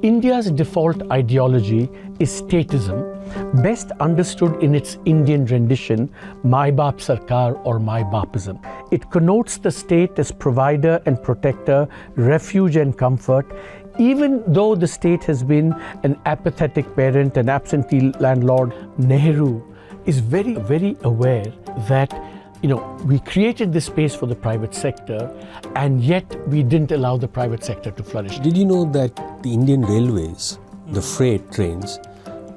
India's default ideology is statism, best understood in its Indian rendition, My Baap Sarkar or My Baapism. It connotes the state as provider and protector, refuge and comfort, even though the state has been an apathetic parent, an absentee landlord. Nehru is very aware that we created this space for the private sector, and yet we didn't allow the private sector to flourish. Did you know that the Indian railways, the freight trains,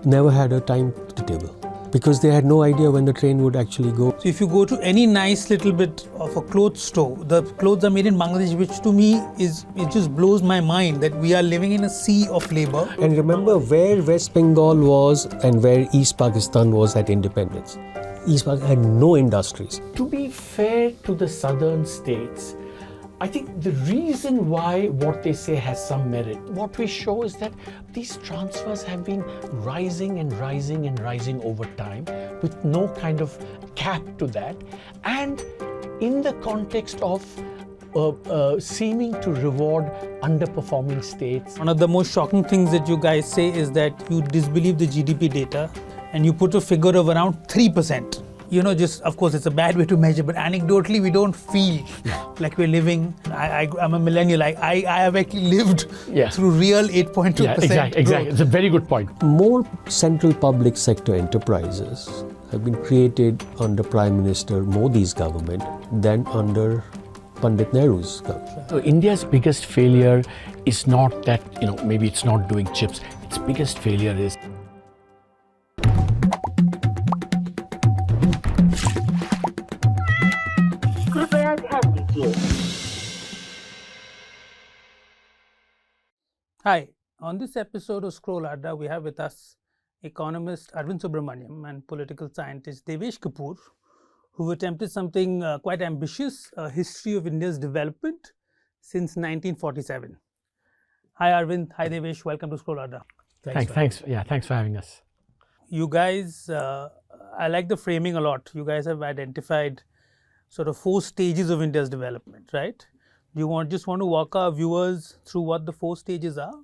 never had a timetable? Because they had no idea when the train would actually go. So if you go to any nice little bit of a clothes store, the clothes are made in Bangladesh, which to me it just blows my mind that we are living in a sea of labor. And remember where West Bengal was and where East Pakistan was at independence. East Pakistan had no industries. To be fair to the southern states, I think the reason why what they say has some merit, what we show is that these transfers have been rising and rising and rising over time with no kind of cap to that, and in the context of seeming to reward underperforming states. One of the most shocking things that you guys say is that you disbelieve the GDP data and you put a figure of around 3%. Just of course it's a bad way to measure, but anecdotally we don't feel like we're living. I'm a millennial. I have actually lived through real 8.2%. Yeah, exactly. It's a very good point. More central public sector enterprises have been created under Prime Minister Modi's government than under Pandit Nehru's government. So India's biggest failure is not that, maybe it's not doing chips. Its biggest failure is Hi, on this episode of Scroll Adda, we have with us economist Arvind Subramanian and political scientist Devesh Kapur, who attempted something quite ambitious, a history of India's development since 1947. Hi Arvind, hi Devesh, welcome to Scroll Adda. Thanks for having us. You guys, I like the framing a lot. You guys have identified sort of 4 stages of India's development, right? Do you just want to walk our viewers through what the 4 stages are?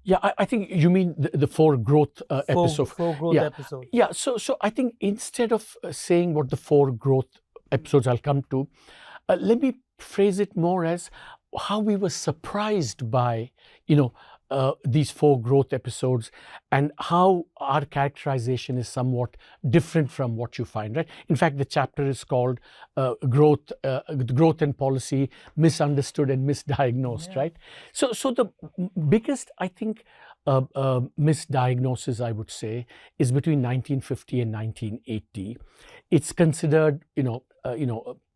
Yeah, I think you mean the 4 growth episodes. 4 growth episodes. Yeah, so I think instead of saying what the 4 growth episodes I'll come to, let me phrase it more as how we were surprised by, these 4 growth episodes and how our characterization is somewhat different from what you find, right? In fact, the chapter is called Growth and Policy, Misunderstood and Misdiagnosed, right? So the biggest, I think, misdiagnosis, I would say, is between 1950 and 1980. It's considered,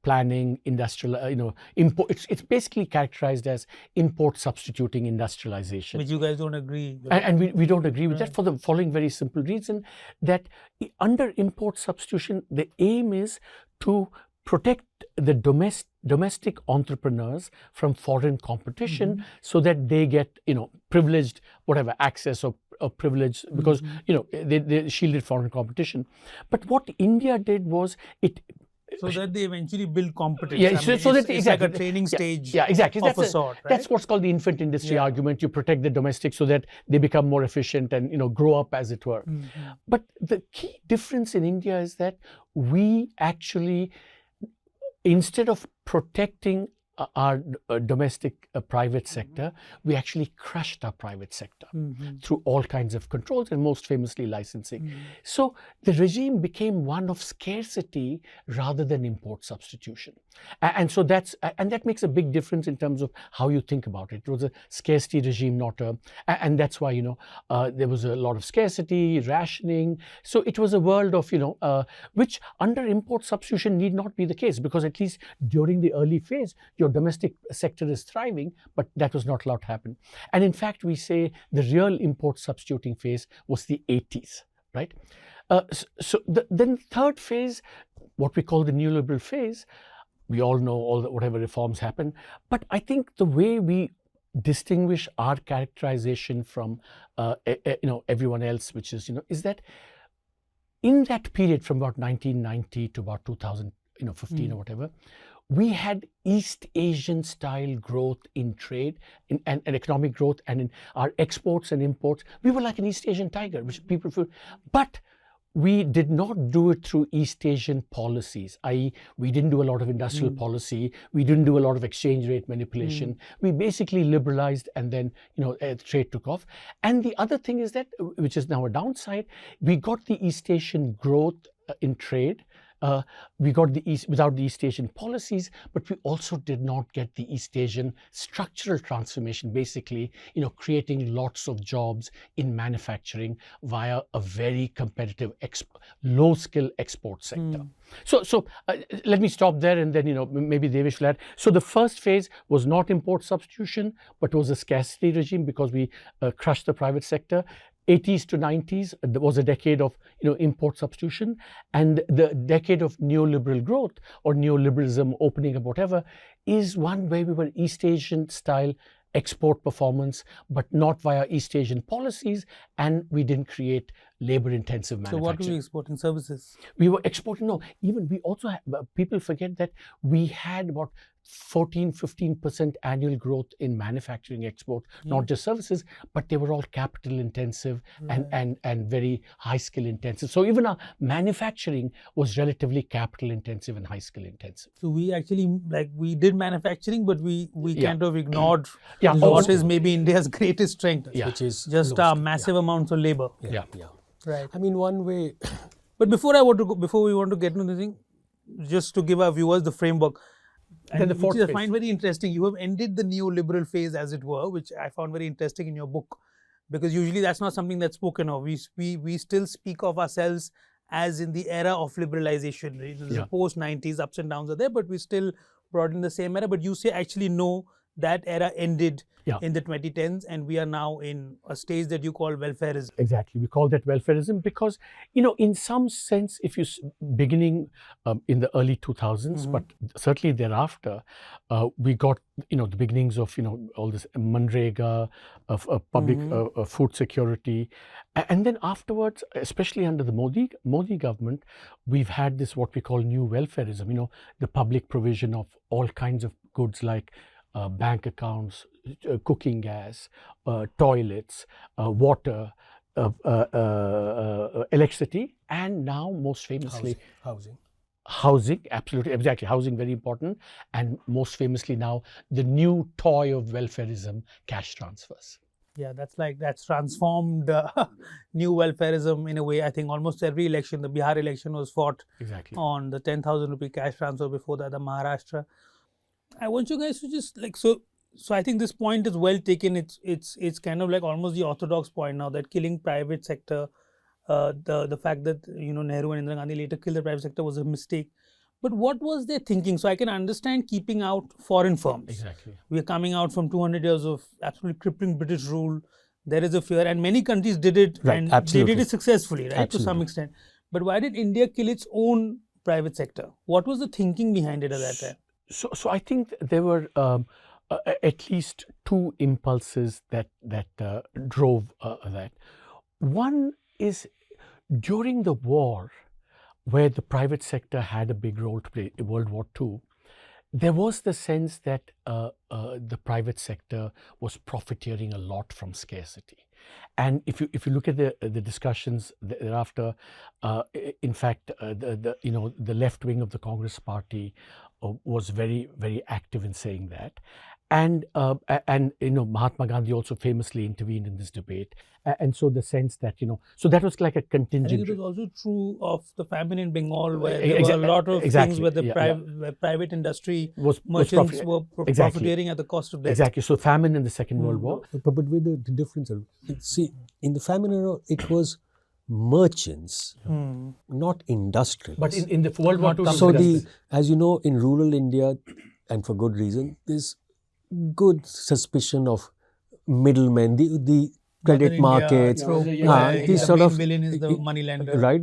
planning, industrial, import. It's basically characterized as import substituting industrialization. Which you guys don't agree with. And we don't agree with that for the following very simple reason, that under import substitution, the aim is to protect the domestic entrepreneurs from foreign competition so that they get, privileged, whatever, access or privilege because, they shielded foreign competition. But what India did was so that they eventually build competence. Yeah, it's like a training stage. Yeah, exactly. Of a sort, right? That's what's called the infant industry argument. You protect the domestic so that they become more efficient and grow up, as it were. But the key difference in India is that we actually, instead of protecting our domestic private sector, we actually crushed our private sector through all kinds of controls and most famously licensing. So the regime became one of scarcity rather than import substitution. And so that makes a big difference in terms of how you think about it. It was a scarcity regime, not and that's why, there was a lot of scarcity, rationing. So it was a world of, which under import substitution need not be the case, because at least during the early phase, your domestic sector is thriving, but that was not allowed to happen. And in fact, we say the real import substituting phase was the 80s, right? Then third phase, what we call the neoliberal phase, we all know whatever reforms happen, but I think the way we distinguish our characterization from everyone else, which is is that in that period from about 1990 to about 2015 or whatever, we had East Asian style growth in trade and economic growth, and in our exports and imports. We were like an East Asian tiger, which people feel. But we did not do it through East Asian policies, i.e. we didn't do a lot of industrial policy, we didn't do a lot of exchange rate manipulation. We basically liberalized, and then trade took off. And the other thing is that, which is now a downside, we got the East Asian growth in trade. We got the without the East Asian policies, but we also did not get the East Asian structural transformation, basically, creating lots of jobs in manufacturing via a very competitive low-skill export sector. So let me stop there, and then maybe Devesh will add. So the first phase was not import substitution, but was a scarcity regime because we crushed the private sector. 80s to 90s was a decade of import substitution, and the decade of neoliberal growth or neoliberalism opening up, whatever, is one where we were East Asian style export performance, but not via East Asian policies, and we didn't create labor intensive manufacturing. So what were we exporting? Services? We were exporting, even we also had, people forget that we had about 14-15% annual growth in manufacturing export, not just services, but they were all capital intensive and very high skill intensive. So even our manufacturing was relatively capital intensive and high skill intensive. So we actually, we did manufacturing, but we kind of ignored what also is maybe India's greatest strength, which is just massive amounts of labor. Right. I mean, one way. But before we want to get into the thing, just to give our viewers the framework. Then the fourth phase. I find very interesting. You have ended the neoliberal phase, as it were, which I found very interesting in your book, because usually that's not something that's spoken of. We still speak of ourselves as in the era of liberalization. Right? The post-90s ups and downs are there, but we still brought in the same era. But you say actually no, that era ended in the 2010s, and we are now in a stage that you call welfareism. Exactly, we call that welfareism because, in some sense, if you beginning in the early 2000s, but certainly thereafter, we got the beginnings of all this Manrega, of public food security, and then afterwards, especially under the Modi government, we've had this what we call new welfareism. The public provision of all kinds of goods like bank accounts, cooking gas, toilets, water, electricity, and now most famously housing, absolutely, exactly, housing, very important, and most famously now the new toy of welfareism, cash transfers. Yeah, that's transformed new welfareism in a way. I think almost every election, the Bihar election was fought on the 10,000 rupee cash transfer. Before that, the Maharashtra. I want you guys to just so I think this point is well taken. It's kind of like almost the orthodox point now, that killing private sector, the fact that Nehru and Indira Gandhi later killed the private sector was a mistake. But what was their thinking? So I can understand keeping out foreign firms. Exactly. We are coming out from 200 years of absolutely crippling British rule. There is a fear, and many countries did it, and they did it successfully, right, to some extent. But why did India kill its own private sector? What was the thinking behind it at that time? So I think there were at least two impulses that drove that. One is during the war, where the private sector had a big role to play in World War II, there was the sense that the private sector was profiteering a lot from scarcity. And if you look at the discussions thereafter, in fact, the left wing of the Congress Party was very, very active in saying that. And Mahatma Gandhi also famously intervened in this debate. And so the sense that, so that was like a contingent. I think it was also true of the famine in Bengal, where there were a lot of things where the private industry merchants were profiteering at the cost of death. Exactly. So famine in the Second World War. But with the difference, see, in the famine era, it was merchants, not industrialists. But in the World War II, so as you know, in rural India, and for good reason, there's good suspicion of middlemen, the credit markets, these sort of billion is the money lender, right?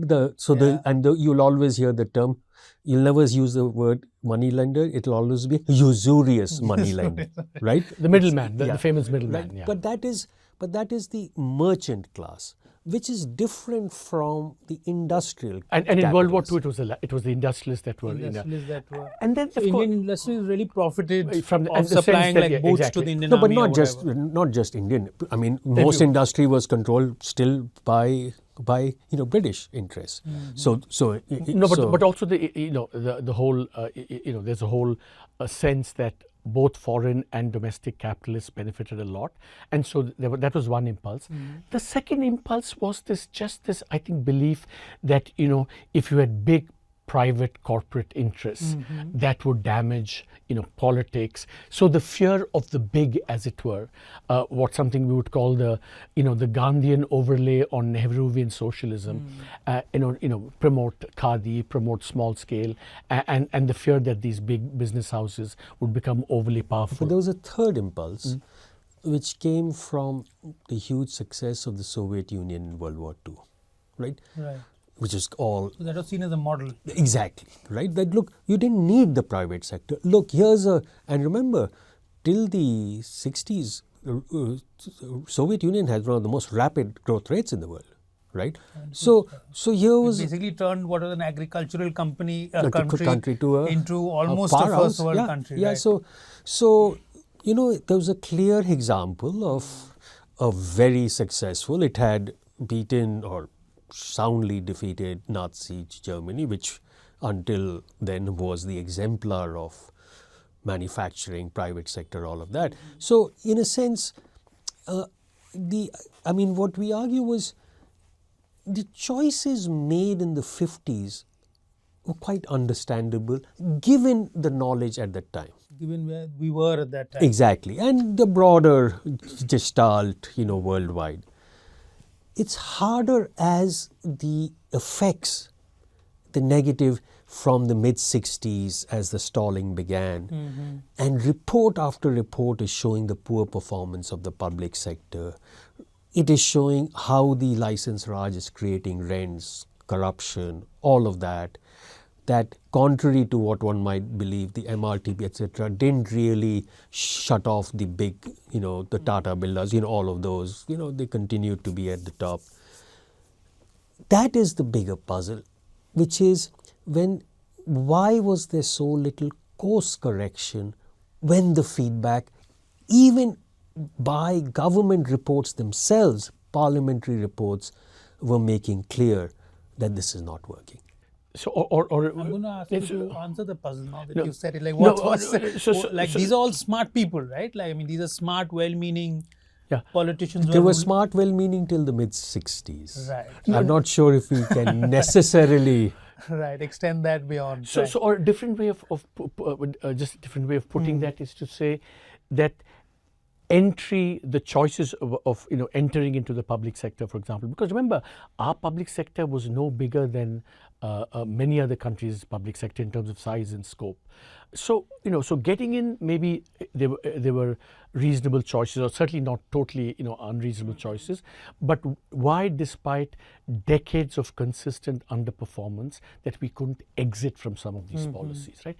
You'll always hear the term. You'll never use the word money lender. It'll always be usurious money lender, right? The middleman, the famous middleman. Right? Yeah. But that is the merchant class. which is different from the industrial. And in World War capitalism. II, it was the industrialists that were Industrialists that were. and then So of course, Indian industries really profited from of and the sense supplying that, like yeah, boats exactly. to the Indian No, but army or not just Indian. I mean, most Everyone. industry was controlled still by British interests. but also the whole there's a whole sense that both foreign and domestic capitalists benefited a lot, and so that was one impulse. The second impulse was this I think belief that if you had big private corporate interests that would damage politics. So the fear of the big, as it were, something we would call the Gandhian overlay on Nehruvian socialism. Promote khadi, promote small scale, and the fear that these big business houses would become overly powerful. But there was a third impulse, which came from the huge success of the Soviet Union in World War II, right? Right. Which is all So that was seen as a model. exactly right. That look, you didn't need the private sector. Look, and remember, till the 60s, Soviet Union has one of the most rapid growth rates in the world, right? So here It was basically turned what was an agricultural country to into almost a powerhouse. first world Yeah, country. yeah. Right? So there was a clear example of a very successful. It had beaten or soundly defeated Nazi Germany, which until then was the exemplar of manufacturing, private sector, all of that. So in a sense, what we argue was the choices made in the 50s were quite understandable given the knowledge at that time. Given where we were at that time. Exactly, and the broader gestalt, worldwide. It's harder as the effects, the negative from the mid-60s as the stalling began, and report after report is showing the poor performance of the public sector. It is showing how the license Raj is creating rents, corruption, all of that. That contrary to what one might believe, the MRTP, etc., didn't really shut off the big, the Tata Birlas, all of those, they continued to be at the top. That is the bigger puzzle, which is why was there so little course correction when the feedback, even by government reports themselves, parliamentary reports, were making clear that this is not working. So, I'm going to ask you to answer the puzzle now that you said it. Like, these are all smart people, right? Like, these are smart, well-meaning politicians. They were smart, well-meaning till the mid-60s. Right. I'm not sure if we can necessarily extend that beyond. So or a different way of putting that is to say that the choices of entering into the public sector, for example, because remember, our public sector was no bigger than many other countries' public sector in terms of size and scope. So so getting in, maybe there were reasonable choices, or certainly not totally unreasonable choices. But why, despite decades of consistent underperformance, that we couldn't exit from some of these policies, right?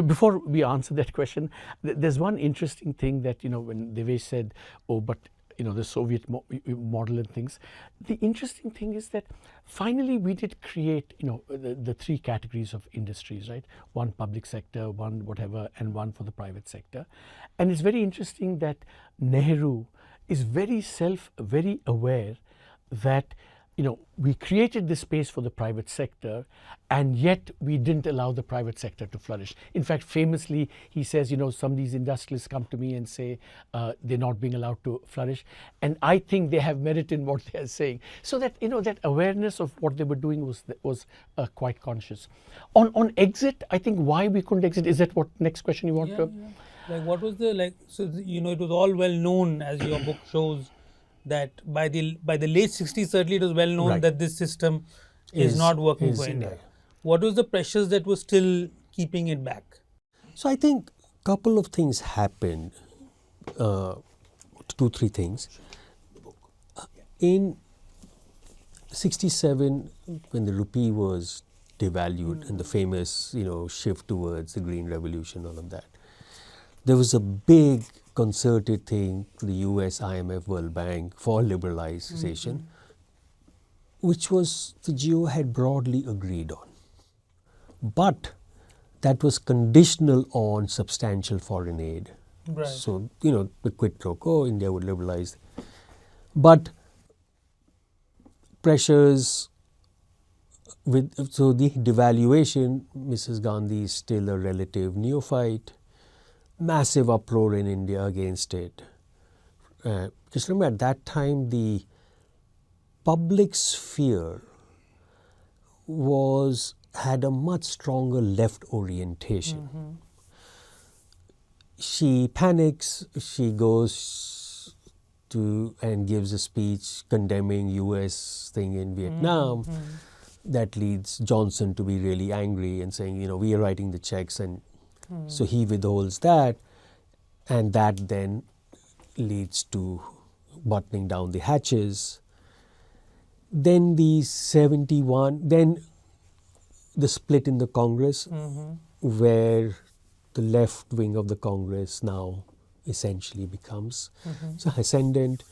Before we answer that question, there's one interesting thing that when Devesh said, "Oh, but." The Soviet model and things. The interesting thing is that finally we did create, the three categories of industries, right? One public sector, one whatever, and one for the private sector. And it's very interesting that Nehru is very aware that we created this space for the private sector, and yet we didn't allow the private sector to flourish. In fact, famously, he says, some of these industrialists come to me and say they're not being allowed to flourish, and I think they have merit in what they're saying. So that that awareness of what they were doing was quite conscious. On exit, I think why we couldn't exit, is that what next question you want to? Yeah. Like, what was it was all well known, as your book shows, that by the late 60s, certainly it was well known that this system is not working for India. Right. What was the pressures that were still keeping it back? So I think a couple of things happened, 2-3 things. In 67, when the rupee was devalued and the famous shift towards the Green Revolution, all of that, there was a big concerted thing to the US, IMF, World Bank for liberalization which was the GO had broadly agreed on. But that was conditional on substantial foreign aid. Right. So, the quid pro quo, India would liberalize. But pressures so the devaluation, Mrs. Gandhi is still a relative neophyte, massive uproar in India against it. Just remember, at that time, the public sphere had a much stronger left orientation. She panics, she goes to and gives a speech condemning US thing in Vietnam. That leads Johnson to be really angry and saying, we are writing the checks, and so he withholds that, and that then leads to buttoning down the hatches. Then the 71, then the split in the Congress, where the left wing of the Congress now essentially becomes so ascendant.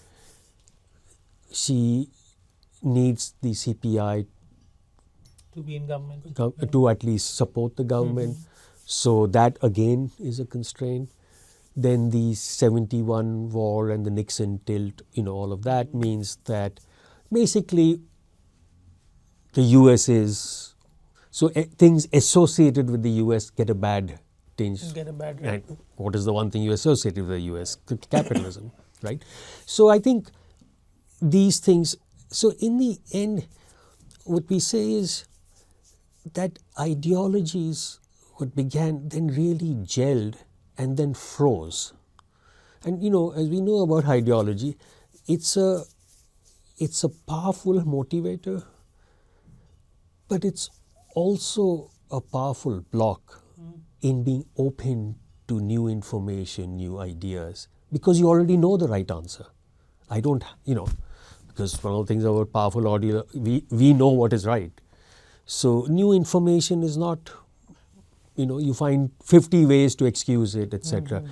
She needs the CPI to be in government, to at least support the government. So that again is a constraint. Then the 71 war and the Nixon tilt, all of that means that basically the US is, so things associated with the US get a bad tinge. get a bad rap. And what is the one thing you associate with the US? Capitalism, right? So I think these things, so in the end, what we say is that ideologies, what began, then really gelled and then froze. And as we know about ideology, it's a powerful motivator, but it's also a powerful block in being open to new information, new ideas, because you already know the right answer. I don't, because one of the things about powerful audio, we know what is right. So new information is not, you find 50 ways to excuse it, etc.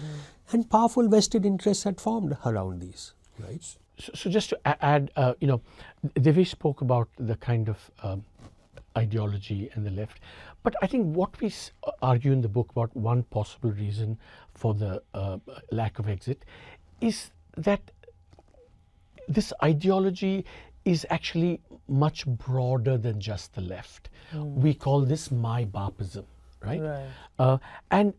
And powerful vested interests had formed around these, right? So just to add, Devesh spoke about the kind of ideology and the left. But I think what we argue in the book about one possible reason for the lack of exit is that this ideology is actually much broader than just the left. We call this my Bapism. Right? And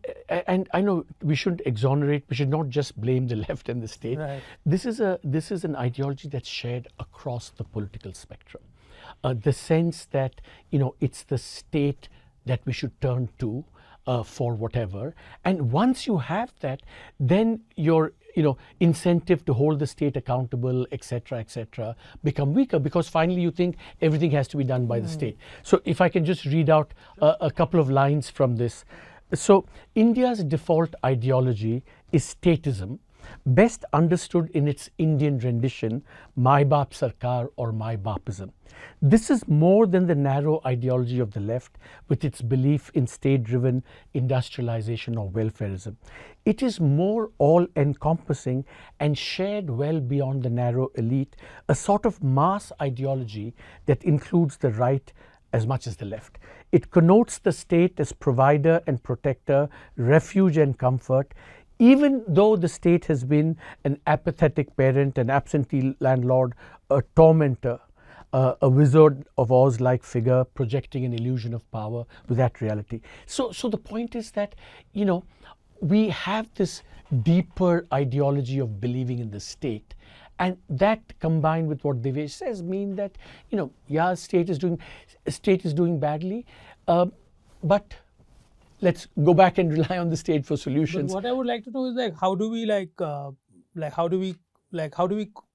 I know we shouldn't exonerate, we should not just blame the left and the state. Right. This is an ideology that's shared across the political spectrum. The sense that it's the state that we should turn to for whatever, and once you have that, then your incentive to hold the state accountable, etc., become weaker, because finally you think everything has to be done by the state. So if I can just read out a couple of lines from this. So India's default ideology is statism, best understood in its Indian rendition, My Baap Sarkar or My Bapism. This is more than the narrow ideology of the left with its belief in state-driven industrialization or welfarism. It is more all-encompassing and shared well beyond the narrow elite, a sort of mass ideology that includes the right as much as the left. It connotes the state as provider and protector, refuge and comfort, even though the state has been an apathetic parent, an absentee landlord, a tormentor, a Wizard of Oz-like figure projecting an illusion of power with that reality. So the point is that, we have this deeper ideology of believing in the state, and that combined with what Devesh says mean that, state is doing badly, but let's go back and rely on the state for solutions. But what I would like to know is how do we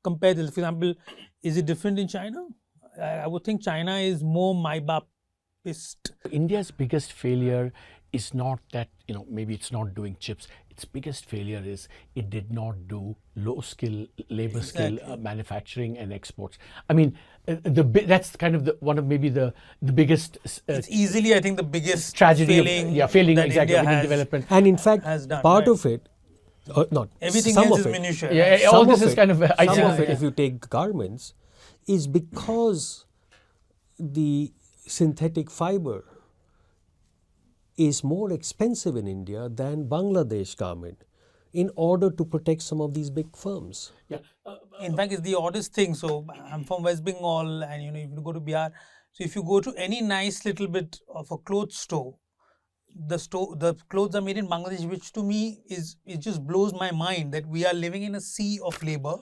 compare this? For example, is it different in China? I would think China is more my Bapist. India's biggest failure is not that, maybe it's not doing chips. Its biggest failure is it did not do low skill, labor skill manufacturing and exports. I mean, that's kind of one of maybe the biggest. It's easily, I think, the biggest tragedy failing that exactly India has, development. And in fact, done, part right? of it, not everything some else of is it, minutiae. Yeah, right? all Some this of is it- kind of some icing on of the it, cake. if you take garments, is because the synthetic fiber is more expensive in India than Bangladesh garment in order to protect some of these big firms. Yeah. In fact, it's the oddest thing. So I'm from West Bengal, and if you go to Bihar, so if you go to any nice little bit of a clothes store, the clothes are made in Bangladesh, which to me it just blows my mind that we are living in a sea of labor,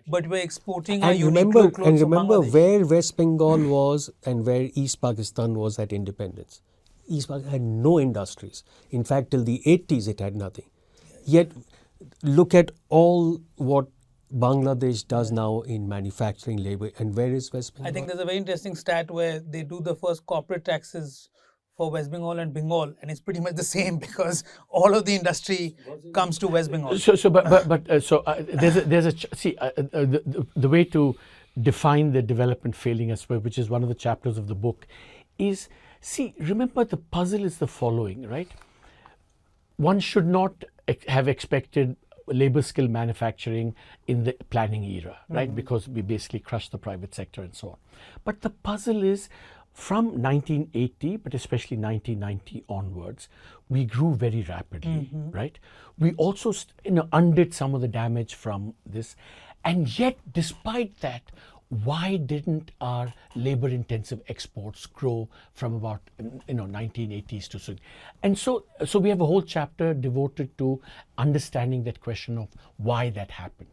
but we're exporting our unique clothes And from remember Bangladesh. where West Bengal was and where East Pakistan was at independence. East Pakistan had no industries. In fact, till the 80s it had nothing. Yet look at all what Bangladesh does now in manufacturing labor, and where is West Bengal? I think there's a very interesting stat where they do the first corporate taxes for West Bengal and Bengal, and it's pretty much the same because all of the industry comes to West Bengal. The way to define the development failing as well, which is one of the chapters of the book, is remember the puzzle is the following, right? One should not have expected labor skill manufacturing in the planning era, right? Because we basically crushed the private sector and so on. But the puzzle is from 1980, but especially 1990 onwards, we grew very rapidly, right? We also undid some of the damage from this. And yet, despite that, why didn't our labor-intensive exports grow from about 1980s to soon? And so we have a whole chapter devoted to understanding that question of why that happened.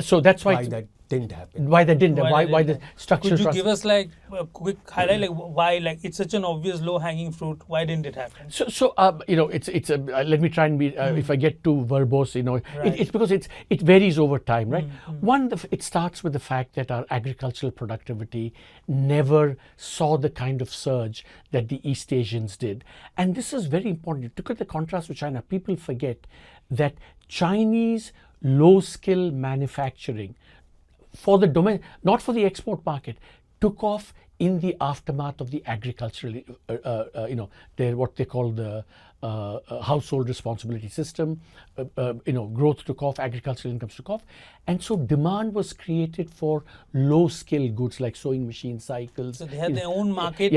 So that's why that didn't happen. Why that didn't? Why the structural? Could you give us like a quick highlight, like why, like it's such an obvious low-hanging fruit? Why didn't it happen? It's let me try and be. If I get too verbose, it's because it varies over time, right? One, it starts with the fact that our agricultural productivity never saw the kind of surge that the East Asians did, and this is very important. Look at the contrast with China. People forget that Chinese low-skill manufacturing for the not for the export market, took off in the aftermath of the agricultural, what they call the household responsibility system. Growth took off, agricultural incomes took off, and so demand was created for low-skill goods like sewing machine cycles. So they had their own market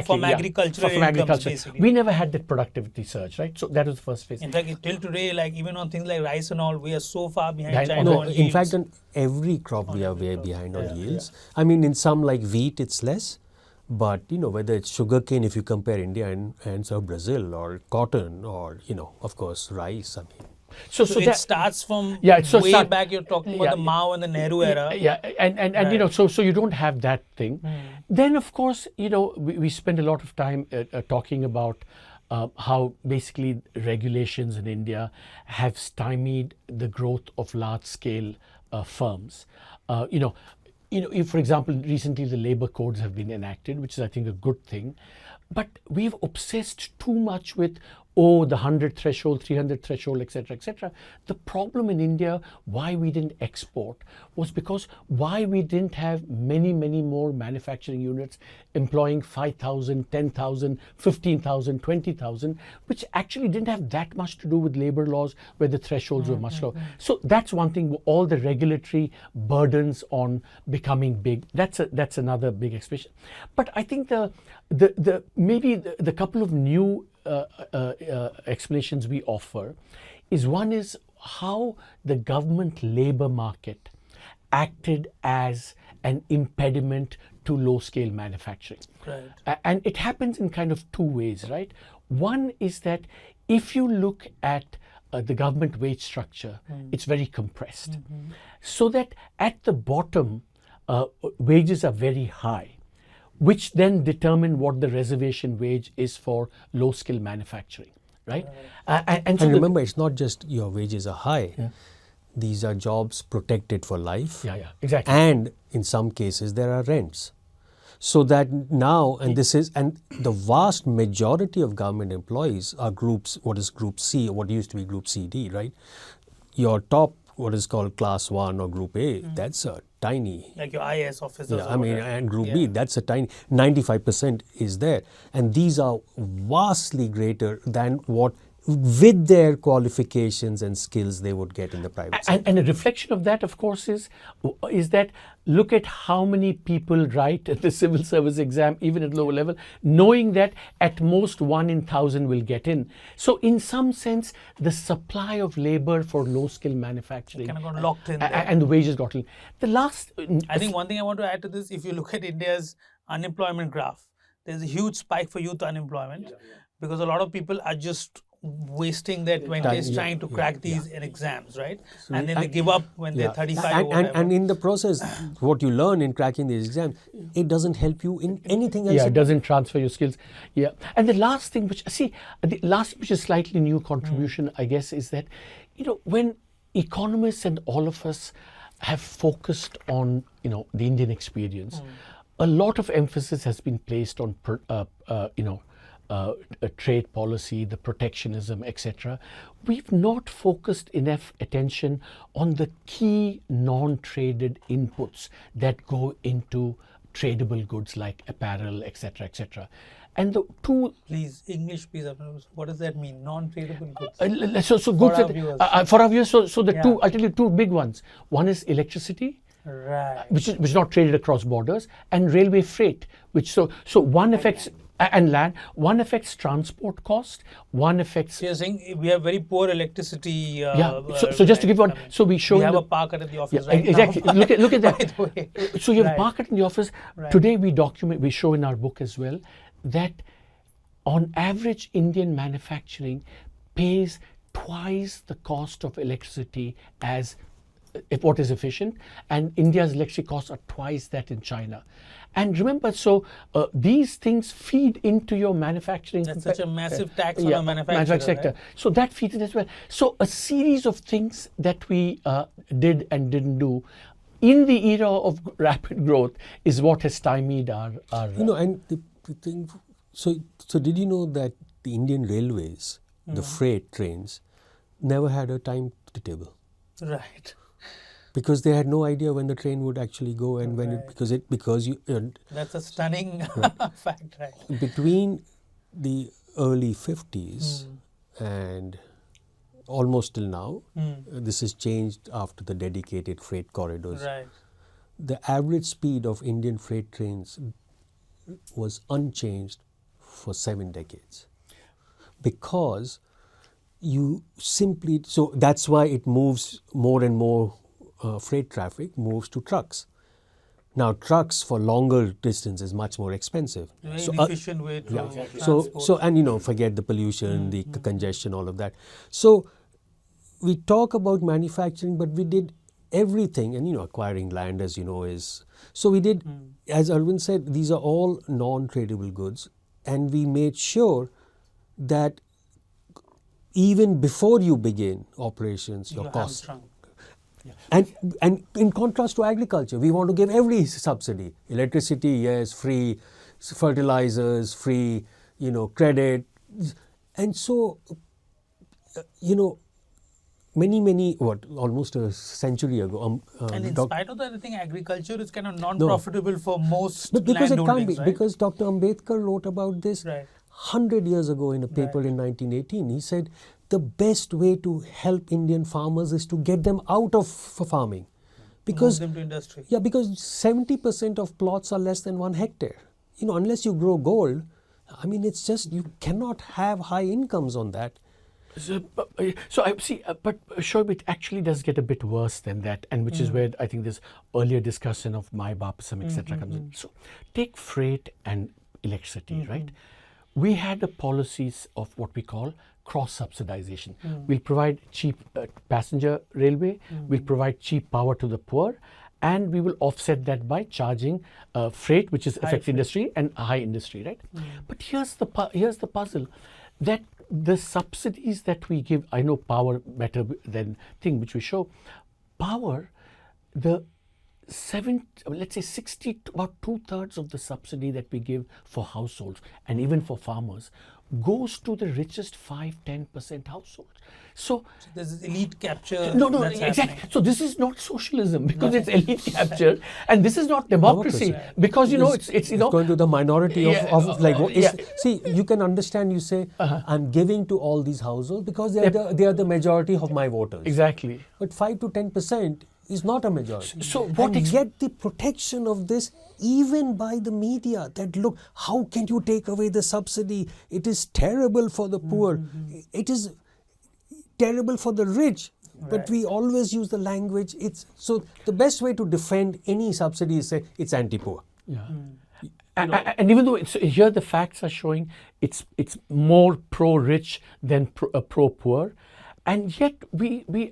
from agricultural from incomes, agriculture. basically. We never had that productivity surge, right? So that was the first phase. In fact, till today, like even on things like rice and all, we are so far behind China. No, on in yields. fact, on every crop we are way behind on yields. I mean, in some like wheat, it's less. But, whether it's sugarcane, if you compare India and so Brazil, or cotton, or, of course, rice, I mean. So it starts from back, you're talking about the Mao and the Nehru era. And so you don't have that thing. Then, of course, we spend a lot of time talking about how basically regulations in India have stymied the growth of large-scale firms. If, for example, recently the labor codes have been enacted, which is, I think, a good thing. But we've obsessed too much with, the 100 threshold, 300 threshold, etc., etc. The problem in India, why we didn't export, was because why we didn't have many, many more manufacturing units employing 5,000, 10,000, 15,000, 20,000, which actually didn't have that much to do with labor laws where the thresholds were much lower. So that's one thing, all the regulatory burdens on becoming big, that's another big explanation. But I think the couple of new explanations we offer is, one is how the government labor market acted as an impediment to low-scale manufacturing. Right. And it happens in kind of two ways, right? One is that if you look at the government wage structure, it's very compressed. So that at the bottom, wages are very high, which then determine what the reservation wage is for low-skill manufacturing, right? And remember, it's not just your wages are high. Yeah. These are jobs protected for life. Yeah, exactly. And in some cases, there are rents. So that now, and the vast majority of government employees are groups, what is Group C, what used to be Group CD, right? Your top, what is called Class 1 or Group A, that's a tiny. Like your IS officers. Yeah, and Group B, that's a tiny, 95% is there. And these are vastly greater than what with their qualifications and skills they would get in the private sector. And a reflection of that, of course, is that look at how many people write the civil service exam, even at lower level, knowing that at most 1 in 1,000 will get in. So in some sense, the supply of labor for low-skill manufacturing kind of got locked in and the wages got in. The last, I think one thing I want to add to this, if you look at India's unemployment graph, there's a huge spike for youth unemployment because a lot of people are just wasting their 20s trying to crack these exams, right? And then they give up when they're 35 or whatever. And in the process, what you learn in cracking these exams, it doesn't help you in anything else. Yeah, it doesn't transfer your skills. Yeah. And the last thing, which is slightly new contribution, I guess, is that, when economists and all of us have focused on, the Indian experience, a lot of emphasis has been placed on, trade policy, the protectionism, etc. We've not focused enough attention on the key non-traded inputs that go into tradable goods like apparel, etc., etc. And the two... Please, English, please. What does that mean? Non-tradable goods? So goods for our viewers. So the two, I'll tell you two big ones. One is electricity, right, which is not traded across borders, and railway freight, which so one affects... and land, one affects transport cost, one affects... So you're saying we have very poor electricity... So just to give one... So we show... We have a power cut in the office right exactly. now. Look at that. By the way. So you have a power cut in the office. Today we show in our book as well that on average Indian manufacturing pays twice the cost of electricity as what is efficient, and India's electricity costs are twice that in China. And remember, so these things feed into your manufacturing. That's such a massive tax on a manufacturing sector. Right? So that feeds in as well. So a series of things that we did and didn't do in the era of rapid growth is what has stymied our and the thing. So did you know that the Indian railways, the freight trains, never had a timetable? Right. Because they had no idea when the train would actually go and when because you that's a stunning fact, right? Between the early 50s and almost till now, this has changed after the dedicated freight corridors. Right. The average speed of Indian freight trains was unchanged for 7 decades because you simply, so that's why it moves more and more. Freight traffic moves to trucks. Now, trucks for longer distance is much more expensive. Very efficient way to transport. So and forget the pollution, the congestion, all of that. So we talk about manufacturing, but we did everything, and acquiring land, as you know, is so we did. As Arvind said, these are all non-tradable goods, and we made sure that even before you begin operations, your costs. And in contrast to agriculture, we want to give every subsidy. Electricity, yes, free, fertilizers, free, credit. And so, almost a century ago. And in spite of that, I think agriculture is kind of non-profitable for most because it can't be. right? Because Dr. Ambedkar wrote about this 100 years ago in a paper in 1918. He said, the best way to help Indian farmers is to get them out of farming. Because, move them to industry. Yeah, because 70% of plots are less than 1 hectare. Unless you grow gold, it's just, you cannot have high incomes on that. So I see, but Shoaib, it actually does get a bit worse than that, and which is where I think this earlier discussion of my Bapasam, etc. comes in. So take freight and electricity, right? We had a policies of what we call cross-subsidization. We'll provide cheap passenger railway, we'll provide cheap power to the poor, and we will offset that by charging freight, which is affects industry, and high industry, right? But here's the puzzle, that the subsidies that we give, I know power better than thing which we show, power, the let's say 60, about 2/3 of the subsidy that we give for households and even for farmers goes to the richest 5-10% households. So there's this elite capture. no, that's exactly. happening. So this is not socialism because it's elite capture, and this is not democracy because it's going to the minority of like see, you can understand. You say I'm giving to all these households because they are the majority of my voters. Exactly. But 5 to 10% is not a majority. So what and yet the protection of this, even by the media, that look, how can you take away the subsidy? It is terrible for the poor. It is terrible for the rich. But we always use the language. So the best way to defend any subsidy is say it's anti-poor. Yeah. And even though here the facts are showing it's more pro-rich than pro-poor, and yet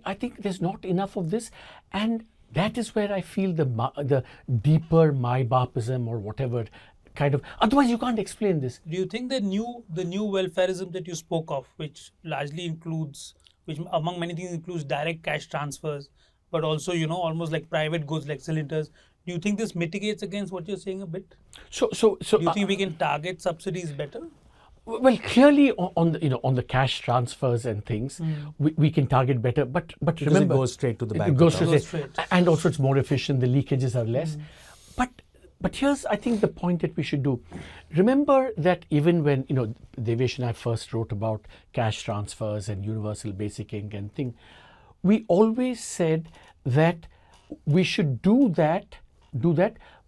I think there's not enough of this, and that is where I feel the deeper my-bapism or whatever kind of. Otherwise, you can't explain this. Do you think the new welfareism that you spoke of, which largely includes, which among many things includes direct cash transfers, but also almost like private goods like cylinders? Do you think this mitigates against what you're saying a bit? So do you think we can target subsidies better? Well, clearly on the cash transfers and things, we can target better. But because remember, it goes straight to the bank. It goes straight, and also it's more efficient. The leakages are less. But here's I think the point that we should do. Remember that even when Devesh and I first wrote about cash transfers and universal basic income thing, we always said that we should do that,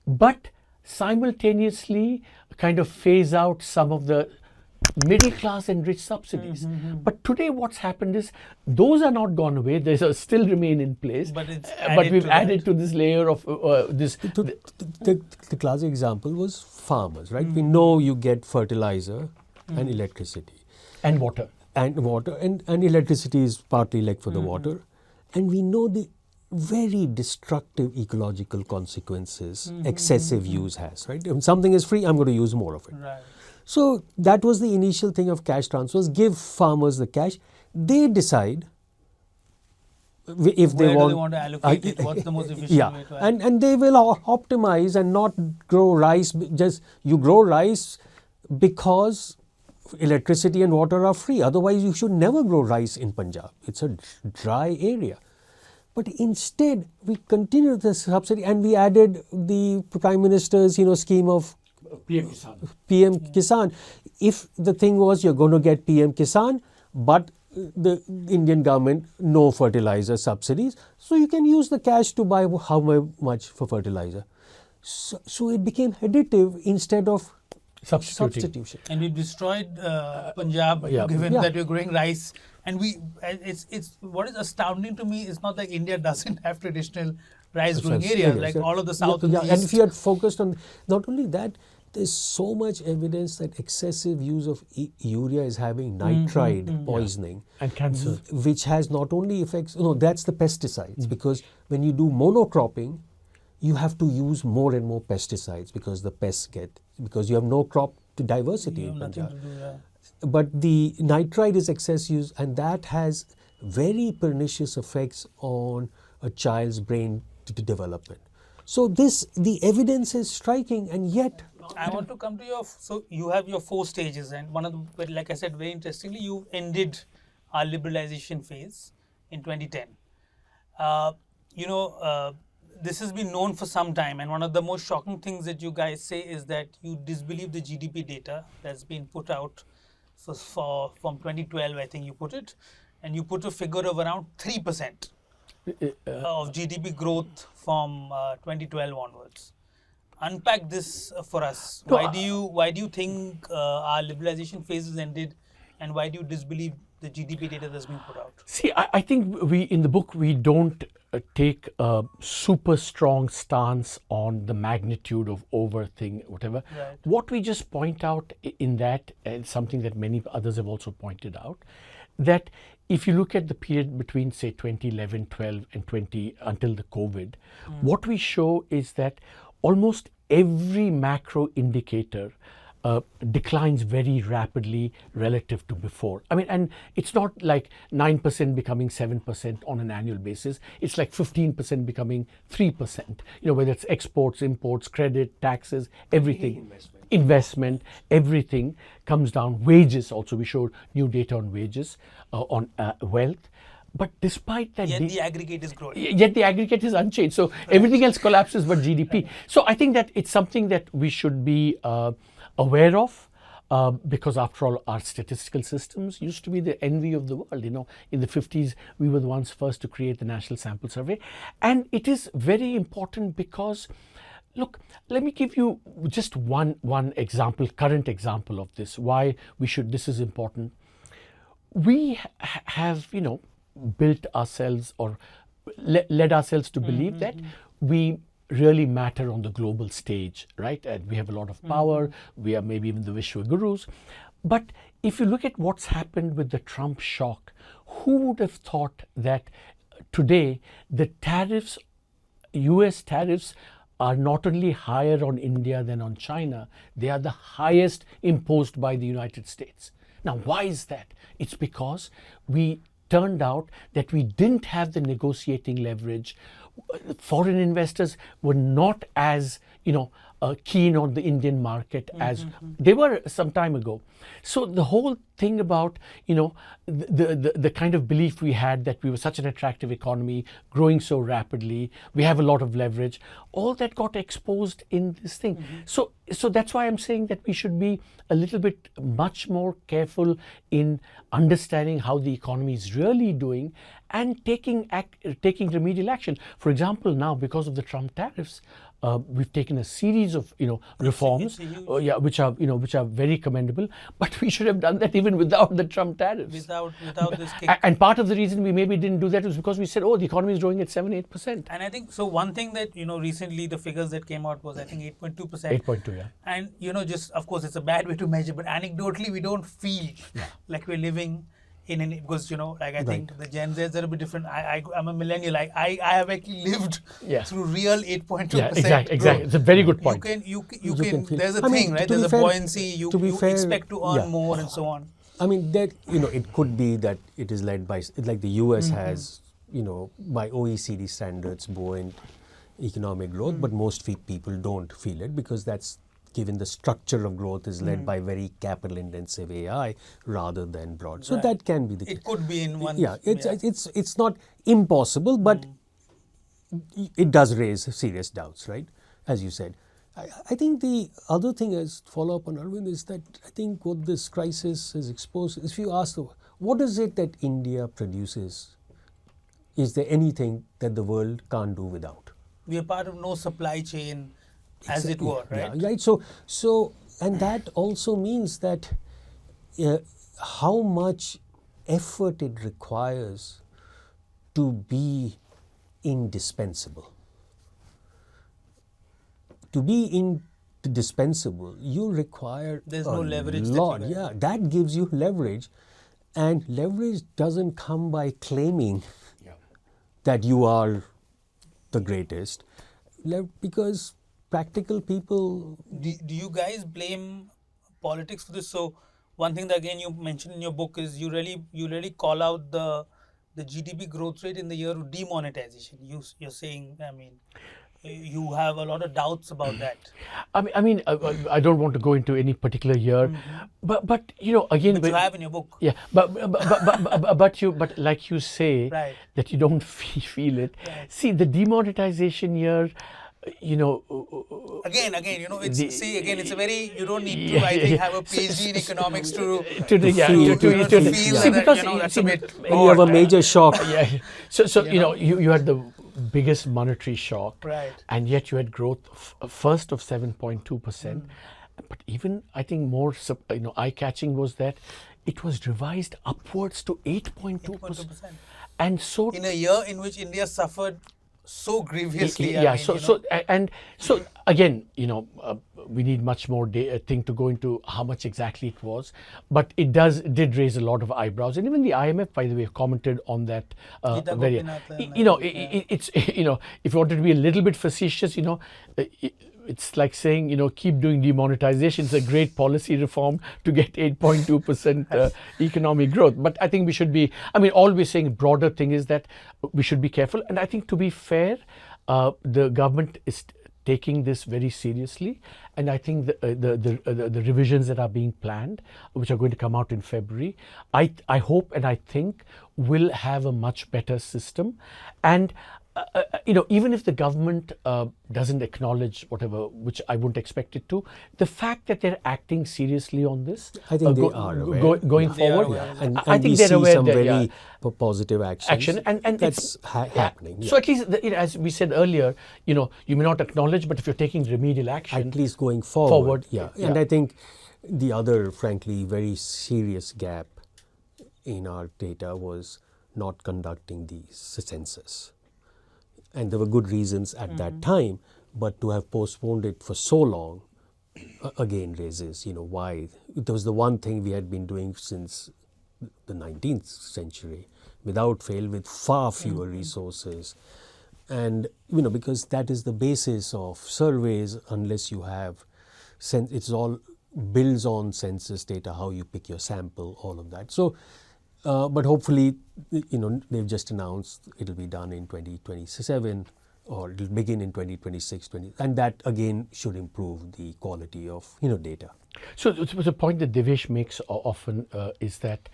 but simultaneously kind of phase out some of the middle class and rich subsidies. But today what's happened is those are not gone away. They still remain in place. But we've added to this layer of this. The classic example was farmers, right? We know you get fertilizer and electricity. And water. And electricity is partly like for the water. And we know the very destructive ecological consequences excessive use has, right? If something is free, I'm going to use more of it. Right. So that was the initial thing of cash transfers. Give farmers the cash. They decide if Where they do they want to allocate it? What's the most efficient way to allocate and they will optimize and not grow rice. Just you grow rice because electricity and water are free. Otherwise, you should never grow rice in Punjab. It's a dry area. But instead, we continued the subsidy and we added the Prime Minister's scheme of PM Kisan. If the thing was you're going to get PM Kisan, but the Indian government no fertilizer subsidies, so you can use the cash to buy how much for fertilizer. So it became additive instead of substitution. And we destroyed Punjab, given that we're growing rice. And it's what is astounding to me is not like India doesn't have traditional rice growing areas, like all of the south and the east. And if you had focused on not only that, there's so much evidence that excessive use of urea is having nitride poisoning and cancer, which has not only effects. That's the pesticides, because when you do monocropping, you have to use more and more pesticides because the pests because you have no crop to diversity in Punjab. But the nitride is excess use, and that has very pernicious effects on a child's brain development. So the evidence is striking, and yet I want to come to so you have your 4 stages, and one of the, like I said, very interestingly, you ended our liberalization phase in 2010. This has been known for some time, and one of the most shocking things that you guys say is that you disbelieve the GDP data that's been put out from 2012, I think you put it, and you put a figure of around 3% of GDP growth from 2012 onwards. Unpack this for us. Why do you think our liberalization phase is ended, and why do you disbelieve the GDP data that's been put out? See, I think in the book we don't take a super strong stance on the magnitude of whatever. Right. What we just point out in that, and something that many others have also pointed out, that if you look at the period between say 2011, 12 and 20 until the COVID, what we show is that almost every macro indicator declines very rapidly relative to before. I mean, and it's not like 9% becoming 7% on an annual basis. It's like 15% becoming 3%. Whether it's exports, imports, credit, taxes, everything. Investment, everything comes down. Wages also, we showed new data on wages, on wealth. But despite that, yet the aggregate is growing. Yet the aggregate is unchanged. So everything else collapses but GDP. So I think that it's something that we should be aware of, because after all, our statistical systems used to be the envy of the world. In the 50s, we were the ones first to create the National Sample Survey. And it is very important because, look, let me give you just one example, current example of this, why this is important. We have, built ourselves or led ourselves to believe that we really matter on the global stage, right? And we have a lot of power. We are maybe even the Vishwa Gurus. But if you look at what's happened with the Trump shock, who would have thought that today the tariffs, US tariffs, are not only higher on India than on China, they are the highest imposed by the United States. Now, why is that? It's because we turned out that we didn't have the negotiating leverage. Foreign investors were not as, keen on the Indian market as they were some time ago. So the whole thing about, the kind of belief we had that we were such an attractive economy, growing so rapidly, we have a lot of leverage, all that got exposed in this thing. So that's why I'm saying that we should be a little bit much more careful in understanding how the economy is really doing and taking remedial action. For example, now because of the Trump tariffs, we've taken a series of reforms, which are very commendable. But we should have done that even without the Trump tariffs. Without this kick. And part of the reason we maybe didn't do that was because we said, oh, the economy is growing at 7-8%. And I think so. One thing that recently the figures that came out was I think 8.2%. 8.2, yeah. And just of course it's a bad way to measure, but anecdotally we don't feel like we're living in any, because I think the Gen Zs are a bit different. I'm a millennial. I have actually lived through real 8.2%. Yeah, exactly. It's a very good point. You can there's a thing, right? There's a buoyancy. You expect to earn more and so on. I mean, that it could be that it is led by, like the US has, by OECD standards, buoyant economic growth, but most people don't feel it because that's, given the structure of growth, is led by very capital intensive AI rather than broad. So that can be the case. It could be in one. Yeah, it's not impossible, but it does raise serious doubts, right? As you said. I think the other thing, as follow up on Arvind, is that I think what this crisis has exposed, if you ask, what is it that India produces? Is there anything that the world can't do without? We are part of no supply chain, as it were, right? Yeah, right. So, and that also means that how much effort it requires to be indispensable. To be indispensable, you require There's no leverage. Yeah, that gives you leverage, and leverage doesn't come by claiming that you are the greatest, because practical people. Do you guys blame politics for this? So one thing that again you mentioned in your book is you really call out the GDP growth rate in the year of demonetization. You're saying, I mean, you have a lot of doubts about that. I mean, I don't want to go into any particular year, but again, but you have in your book. Yeah, but like you say, that you don't feel it. Right. See, the demonetization year. Again, it's a very, you don't need to, I think, have a PhD in economics to feel that, that's a bit you have a major shock. So you had the biggest monetary shock, right? And yet you had growth first of 7.2%, but even I think more eye-catching was that it was revised upwards to 8.2%, and so in a year in which India suffered so grievously. So again, we need much more thing to go into how much exactly it was, but it did raise a lot of eyebrows, and even the IMF, by the way, commented on that. It's if you wanted to be a little bit facetious, it's like saying, keep doing demonetization. It's a great policy reform to get 8.2% economic growth. But I think we should be, all we're saying, broader thing is that we should be careful. And I think, to be fair, the government is taking this very seriously. And I think the revisions that are being planned, which are going to come out in February, I hope and I think will have a much better system. And even if the government doesn't acknowledge whatever, which I wouldn't expect it to, the fact that they're acting seriously on this, I think they are aware. Going forward, and I think we they're see aware some that, very positive action, and that's happening. So at least, as we said earlier, you may not acknowledge, but if you're taking remedial action, at least going forward. And I think the other, frankly, very serious gap in our data was not conducting the census. And there were good reasons at that time, but to have postponed it for so long, again raises, why. It was the one thing we had been doing since the 19th century, without fail, with far fewer resources. And, because that is the basis of surveys, unless you have, it's all builds on census data, how you pick your sample, all of that. So, but hopefully, they've just announced it'll be done in 2027, or it'll begin in 2026, and that again should improve the quality of data. So the point that Devesh makes often is that,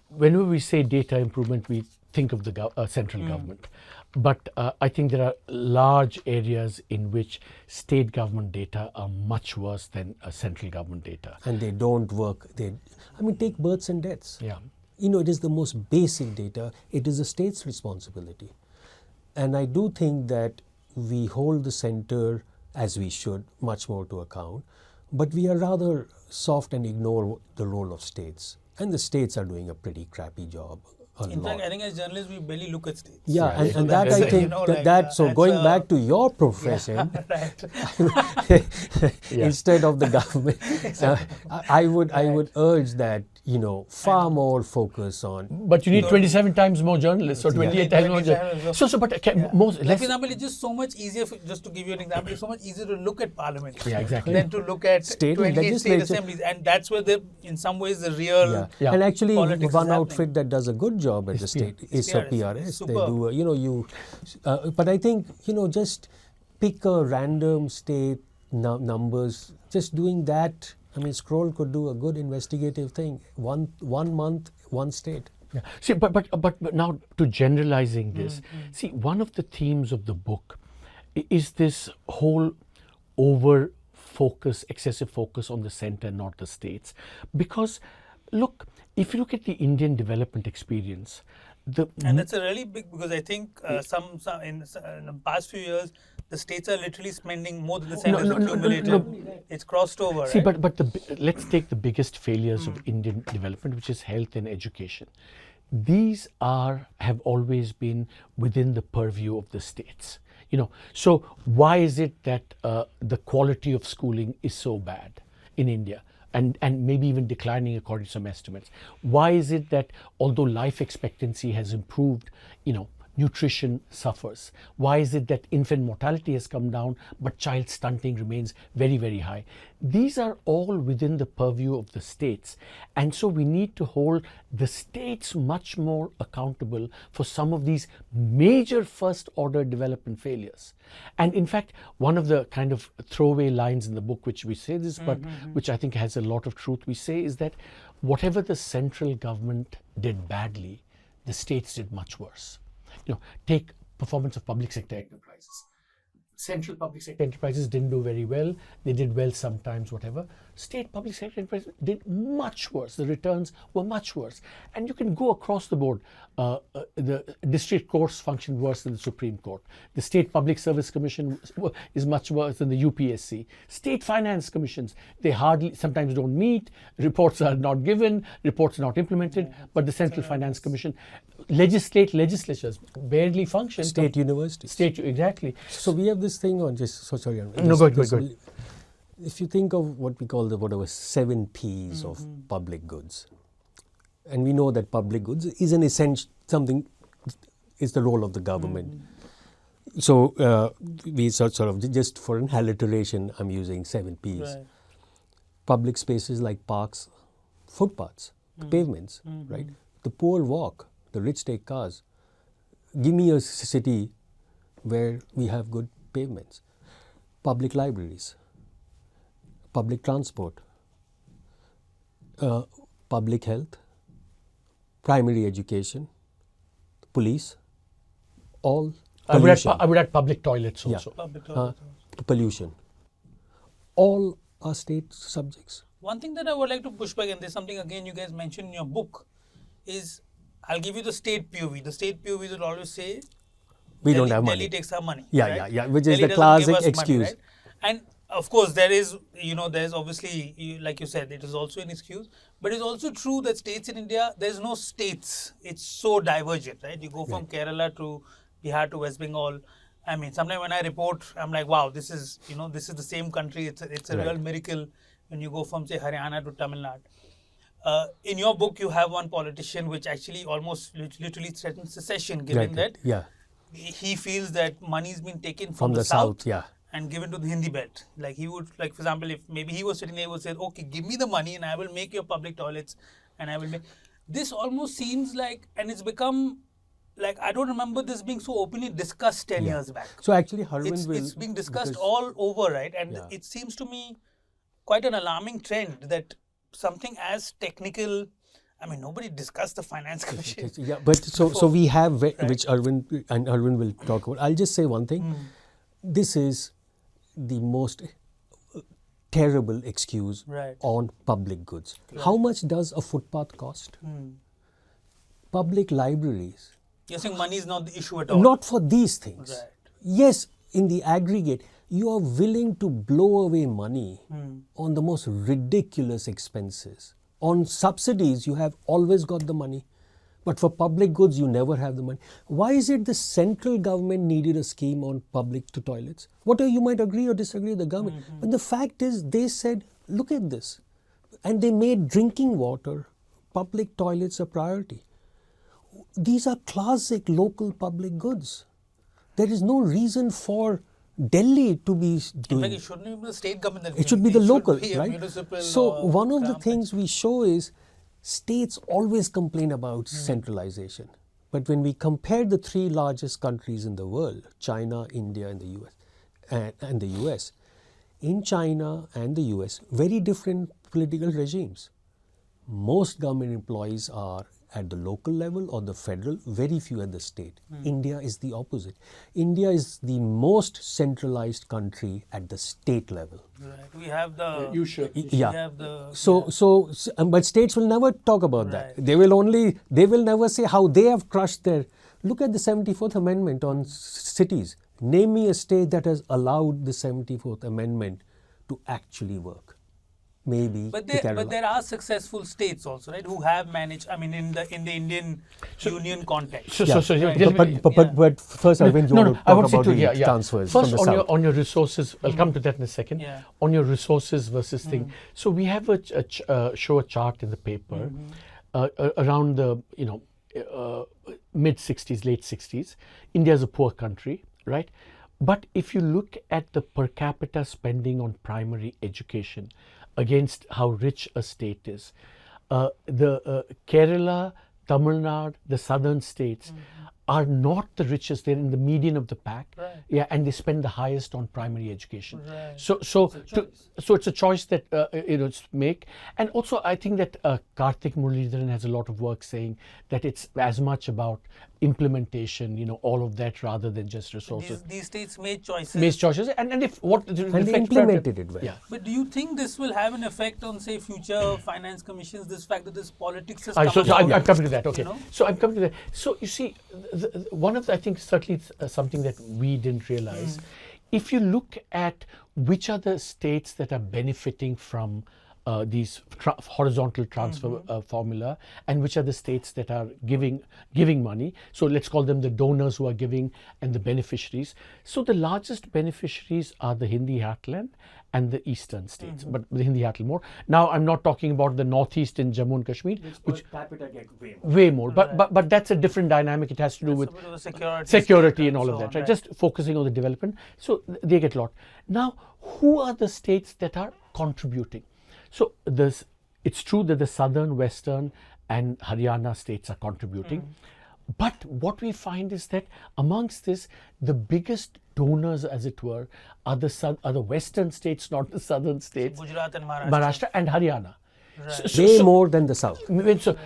whenever we say data improvement, we think of the central government. But I think there are large areas in which state government data are much worse than central government data. And they don't work. Take births and deaths. Yeah. It is the most basic data. It is the state's responsibility. And I do think that we hold the center, as we should, much more to account. But we are rather soft and ignore the role of states. And the states are doing a pretty crappy job. In fact, I think as journalists, we barely look at states. Yeah, and that I think, so going back to your profession, instead of the government, I would urge that, far more focus on. But you need 27 times more journalists, or 28 times more journalists. For example, it's just so much easier, just to give you an example, it's so much easier to look at parliament than to look at 28 state assemblies. And that's where, in some ways, the real And actually, one is outfit that does a good job at the state is PRS. They do, but I think, just pick a random state numbers, just doing that. Scroll could do a good investigative thing. One month, one state. Yeah. See, but now to generalizing this, see, one of the themes of the book is this whole excessive focus on the center, not the states. Because, look, if you look at the Indian development experience, and that's a really big, because I think some in the past few years, the states are literally spending more than the centers accumulated. No. It's crossed over. See, right? but let's take the biggest failures of Indian development, which is health and education. These have always been within the purview of the states. So why is it that the quality of schooling is so bad in India? And maybe even declining according to some estimates. Why is it that although life expectancy has improved, nutrition suffers? Why is it that infant mortality has come down, but child stunting remains very, very high? These are all within the purview of the states. And so we need to hold the states much more accountable for some of these major first order development failures. And in fact, one of the kind of throwaway lines in the book, which we say this, but which I think has a lot of truth, we say is that whatever the central government did badly, the states did much worse. Take performance of public sector enterprises. Central public sector enterprises didn't do very well. They did well sometimes, whatever. State public sector enterprises did much worse. The returns were much worse. And you can go across the board. The district courts functioned worse than the Supreme Court. The State Public Service Commission is much worse than the UPSC. State finance commissions, they sometimes don't meet. Reports are not given. Reports are not implemented. But the Central Finance Commission, legislatures barely function. State universities. Exactly. So we have this thing on sorry. No, go ahead. If you think of what we call the 7 Ps of public goods, and we know that public goods is an essential something, is the role of the government. So we sort of, just for an alliteration, I'm using 7 Ps. Right. Public spaces like parks, footpaths, pavements, right? The poor walk, the rich take cars. Give me a city where we have good pavements. Public libraries, public transport, public health, primary education, police, all pollution. I would add public toilets also. Public toilets. Pollution. All are state subjects. One thing that I would like to push back, and there's something again you guys mentioned in your book, is I'll give you the state POV. The state POV will always say We don't have money. Delhi takes our money. Yeah, right? yeah, which Delhi is the doesn't classic give us money, excuse. right? And of course, there is, there's obviously, like you said, it is also an excuse. But it's also true that states in India, there's no states. It's so divergent, right? You go from Kerala to Bihar to West Bengal. I mean, sometimes when I report, I'm like, wow, this is the same country. It's a real miracle when you go from, say, Haryana to Tamil Nadu. In your book, you have one politician which actually almost literally threatens secession, given that he feels that money's been taken from the south and given to the Hindi belt. Like he would, like for example, if maybe he was sitting there, he would say, okay, give me the money and I will make your public toilets and I will make. This almost seems like, and it's become like, I don't remember this being so openly discussed 10 years back. So actually, Arvind it's being discussed all over, right? And it seems to me quite an alarming trend that something as technical, I mean, nobody discussed the finance commission. Yeah, but so we have, which Arvind will talk about. I'll just say one thing. This is the most terrible excuse on public goods. How much does a footpath cost? Public libraries. You're saying money is not the issue at all? Not for these things. Right. Yes, in the aggregate, you are willing to blow away money on the most ridiculous expenses. On subsidies, you have always got the money. But for public goods, you never have the money. Why is it the central government needed a scheme on public toilets? You might agree or disagree with the government. But the fact is, they said, look at this. And they made drinking water, public toilets a priority. These are classic local public goods. There is no reason for Delhi to be doing. In fact, it shouldn't even be the state government. It should be the local, be right? So one of the things we show is states always complain about centralization. But when we compare the 3 largest countries in the world, China, India, and the US, in China and the US, very different political regimes. Most government employees are at the local level or the federal, very few at the state. India is the opposite. India is the most centralized country at the state level. Right. We have the... You should. Yeah. We have the... But states will never talk about that. They will never say how they have crushed their... Look at the 74th Amendment on cities. Name me a state that has allowed the 74th Amendment to actually work. Maybe but there are successful states also, right, who have managed, I mean, in the Indian union context. But first, Arvind, you want to talk about the transfers first from the south. On your resources, I'll come to that in a second. On your resources versus thing. So we have show a chart in the paper around the mid 60s, late 60s. India is a poor country, right? But if you look at the per capita spending on primary education against how rich a state is, the Kerala, Tamil Nadu, the southern states are not the richest. They're in the median of the pack. Yeah, and they spend the highest on primary education. So it's a choice that make. And also, I think that Karthik Muralidharan has a lot of work saying that it's as much about implementation, all of that, rather than just resources. These states made choices. And if what and they implemented it well. Yeah. But do you think this will have an effect on, say, future finance commissions? This fact that this politics has so come I'm coming to that. Okay. So I'm coming to that. So you see, one of the, I think certainly something that we didn't realize. If you look at which are the states that are benefiting from these horizontal transfer formula, and which are the states that are giving money. So let's call them the donors who are giving and the beneficiaries. So the largest beneficiaries are the Hindi heartland and the eastern states, but the Hindi heartland more. Now I'm not talking about the northeast in Jammu and Kashmir, which per capita get way more. But that's a different dynamic. It has to do with security and all of that, right? Just focusing on the development. So they get a lot. Now, who are the states that are contributing? So it's true that the southern, western and Haryana states are contributing. But what we find is that amongst this, the biggest donors, as it were, are the western states, not the southern states. So Gujarat and Maharashtra. Maharashtra and Haryana. Right. way more than the south.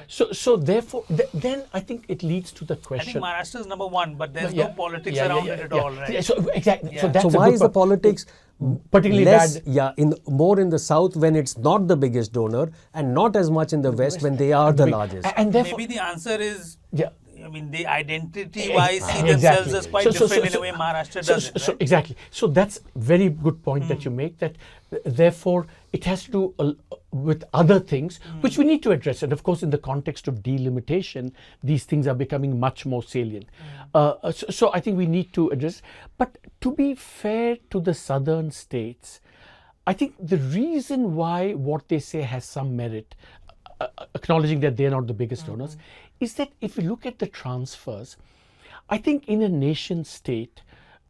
So therefore, then I think it leads to the I think question. Maharashtra is number one, but there's no politics around it at all, right? Yeah, so exactly. So Yeah. that's So a why good is the point. politics Particularly less? bad? Yeah, more in the south when it's not the biggest donor, and not as much in the west when they are the largest. And therefore, Maybe the answer is, yeah. I mean, they identity-wise see Exactly. themselves as quite different in a way Maharashtra does it, So right? exactly. So that's very good point that you make. That therefore it has to do with other things which we need to address. And of course, in the context of delimitation, these things are becoming much more salient. So I think we need to address. But to be fair to the southern states, I think the reason why what they say has some merit, acknowledging that they're not the biggest donors, is that if you look at the transfers, I think in a nation state,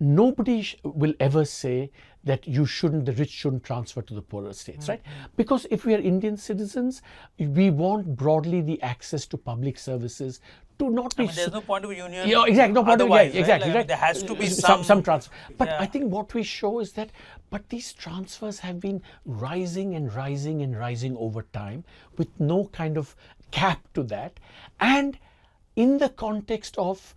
nobody will ever say that the rich shouldn't transfer to the poorer states, right? Because if we are Indian citizens, we want broadly the access to public services to not be. I mean, there's no point of union. Yeah, exactly. No point of otherwise, exactly, right? right? I mean, there has to be some transfer. But Yeah. I think what we show is that, but these transfers have been rising and rising and rising over time with no kind of cap to that, and in the context of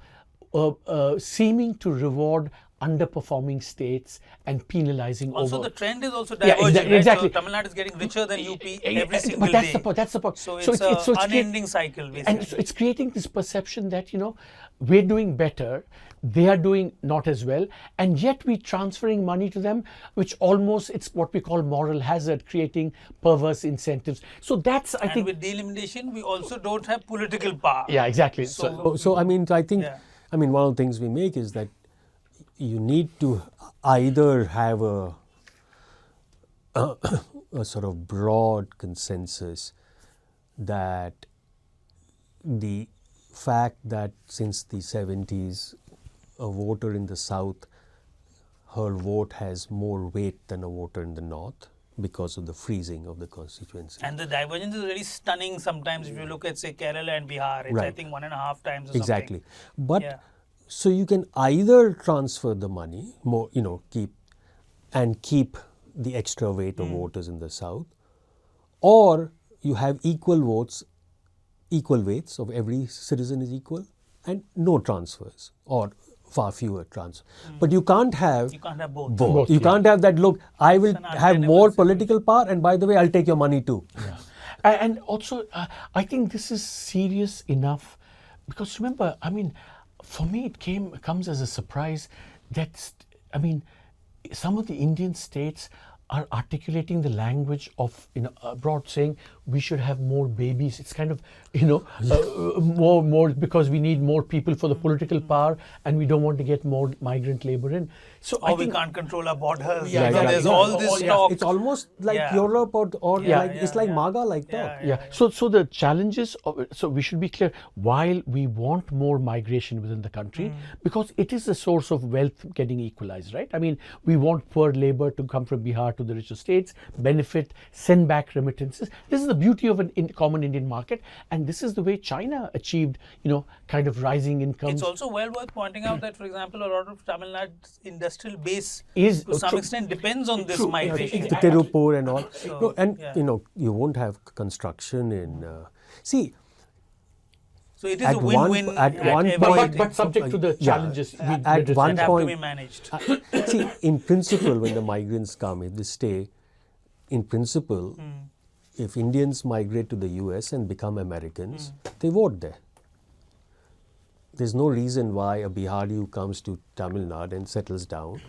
seeming to reward underperforming states and penalizing Also, over. the trend is also Yeah, divergent, right? exactly. So Tamil Nadu is getting richer than UP every But single that's day. the point. That's the point. So it's it's an create- unending cycle, basically. and so it's creating this perception that we're doing better, they are doing not as well, and yet we're transferring money to them, which almost it's what we call moral hazard, creating perverse incentives. So that's I and think. with delimitation, we also don't have political power. Yeah, exactly. So I mean, I think, Yeah. I mean, one of the things we make is that you need to either have a sort of broad consensus that the fact that since the 70s, a voter in the south, her vote has more weight than a voter in the north because of the freezing of the constituency. And the divergence is really stunning sometimes if you look at, say, Kerala and Bihar. It's, I Right. think, 1.5 times or Exactly. something. But Yeah. so you can either transfer the money, keep the extra weight of voters in the south, or you have equal weights of every citizen is equal, and no transfers or far fewer transfers. But you can't have You can't have both. Both, You yeah. can't have that. Look, I will an have untenable more situation. political power, and by the way, I'll take your money too. And also, I think this is serious enough because remember, I mean, for me, it comes as a surprise that, I mean, some of the Indian states are articulating the language of abroad, saying we should have more babies. It's kind of more because we need more people for the political power, and we don't want to get more migrant labor in. So Or I we think can't control our borders. Yeah, There's exactly. all this Yeah. talk. It's almost like Yeah. Europe or Yeah, like it's like yeah. MAGA like talk. Yeah. Yeah. So the challenges of so we should be clear. While we want more migration within the country, because it is a source of wealth getting equalized, right? I mean, we want poor labor to come from Bihar to the richer states, benefit, send back remittances. This is the beauty of a common Indian market, and this is the way China achieved, kind of rising incomes. It's also well worth pointing out that, for example, a lot of Tamil Nadu's industrial base Is to some true. extent depends on this True. migration. Exactly. Tirupur and all. So, No, and yeah. you won't have construction in. See, So it is At a one- win-win at one every point- but subject to the Yeah. challenges. At we one that have point- to be managed. see, in principle, when the migrants come, if they stay, in principle, if Indians migrate to the US and become Americans, they vote there. There's no reason why a Bihari who comes to Tamil Nadu and settles down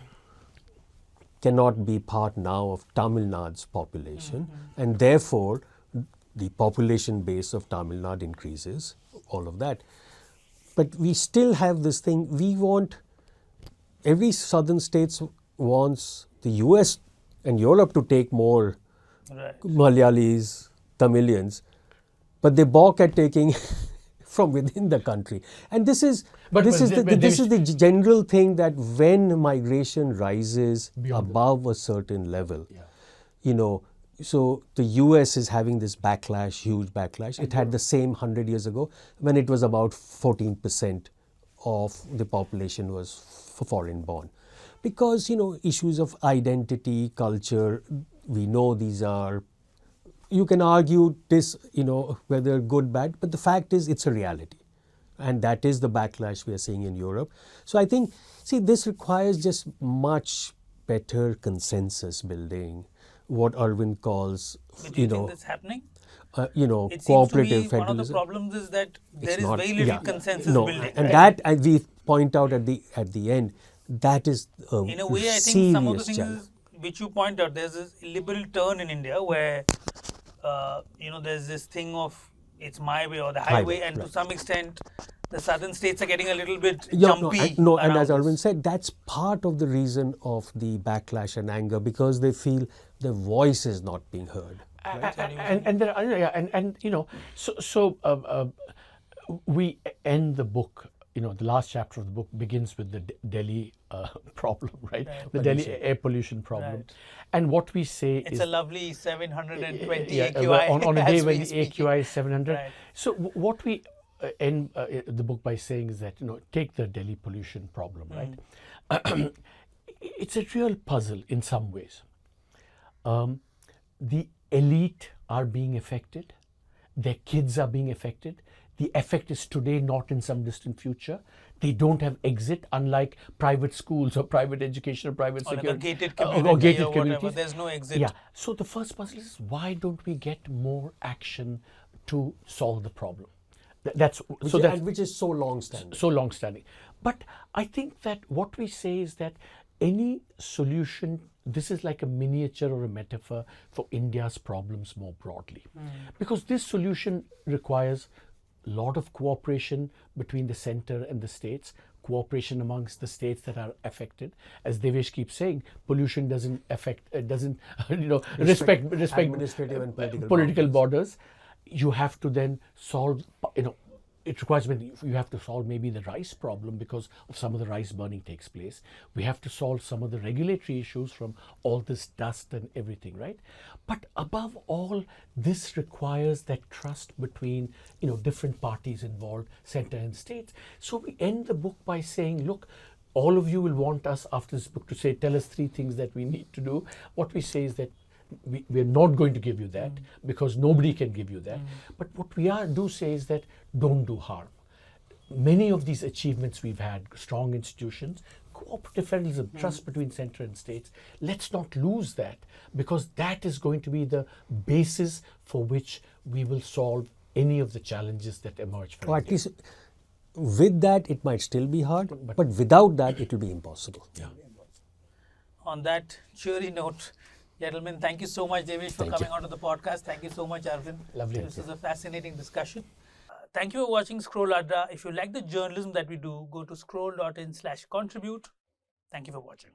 cannot be part now of Tamil Nadu's population, and therefore the population base of Tamil Nadu increases, all of that. But we still have this thing, every southern states wants the US and Europe to take more Malayalis, Tamilians, but they balk at taking from within the country. And this is the general thing, that when migration rises above a certain level, so the US is having this backlash, huge backlash. It had the same 100 years ago when it was about 14% of the population was foreign born. Because, issues of identity, culture, we know these are, you can argue this, whether good, bad, but the fact is it's a reality. And that is the backlash we are seeing in Europe. So I think, this requires just much better consensus building, what Arvind calls, But do you think that's happening? It cooperative seems to be federalism. One of the problems is that there is not- very little consensus building. And right? that, as we point out at the end, that is a In a way, I think some of the serious challenge. things which you point out, there's this liberal turn in India where, there's this thing of it's my way or the highway, and to some extent, the southern states are getting a little bit jumpy. And as around Arvind this. said, that's part of the reason of the backlash and anger, because they feel their voice is not being heard. We end the book. The last chapter of the book begins with the Delhi problem, right? The Delhi air pollution problem. Right. And what we say is... It's a lovely 720 yeah, AQI. on a day as when we the speak. AQI is 700. Right. So what we end the book by saying is that, take the Delhi pollution problem, right? It's a real puzzle in some ways. The elite are being affected. Their kids are being affected. The effect is today, not in some distant future. They don't have exit, unlike private schools or private education or private Or like a security. gated community or gated or whatever. communities. There's no exit. Yeah. So the first puzzle is, why don't we get more action to solve the problem? Which is so long-standing. So long-standing. But I think that what we say is that any solution, this is like a miniature or a metaphor for India's problems more broadly. Because this solution requires a lot of cooperation between the center and the states, cooperation amongst the states that are affected. As Devesh keeps saying, pollution doesn't respect administrative and political borders. You have to then solve, it requires, you have to solve maybe the rice problem because of some of the rice burning takes place. We have to solve some of the regulatory issues from all this dust and everything, right? But above all, this requires that trust between, different parties involved, center and states. So we end the book by saying, look, all of you will want us after this book to say, tell us 3 things that we need to do. What we say is that we're not going to give you that because nobody can give you that. But what we do say is that don't do harm. Many of these achievements we've had, strong institutions, cooperative federalism, trust between center and states, let's not lose that, because that is going to be the basis for which we will solve any of the challenges that emerge from Or at least with that, it might still be hard, but without that, it will be impossible. Yeah. On that cheery note, gentlemen, thank you so much, Devesh, for coming onto the podcast. Thank you so much, Arvind. Lovely. This was a fascinating discussion. Thank you for watching Scroll Adda. If you like the journalism that we do, go to scroll.in/contribute. Thank you for watching.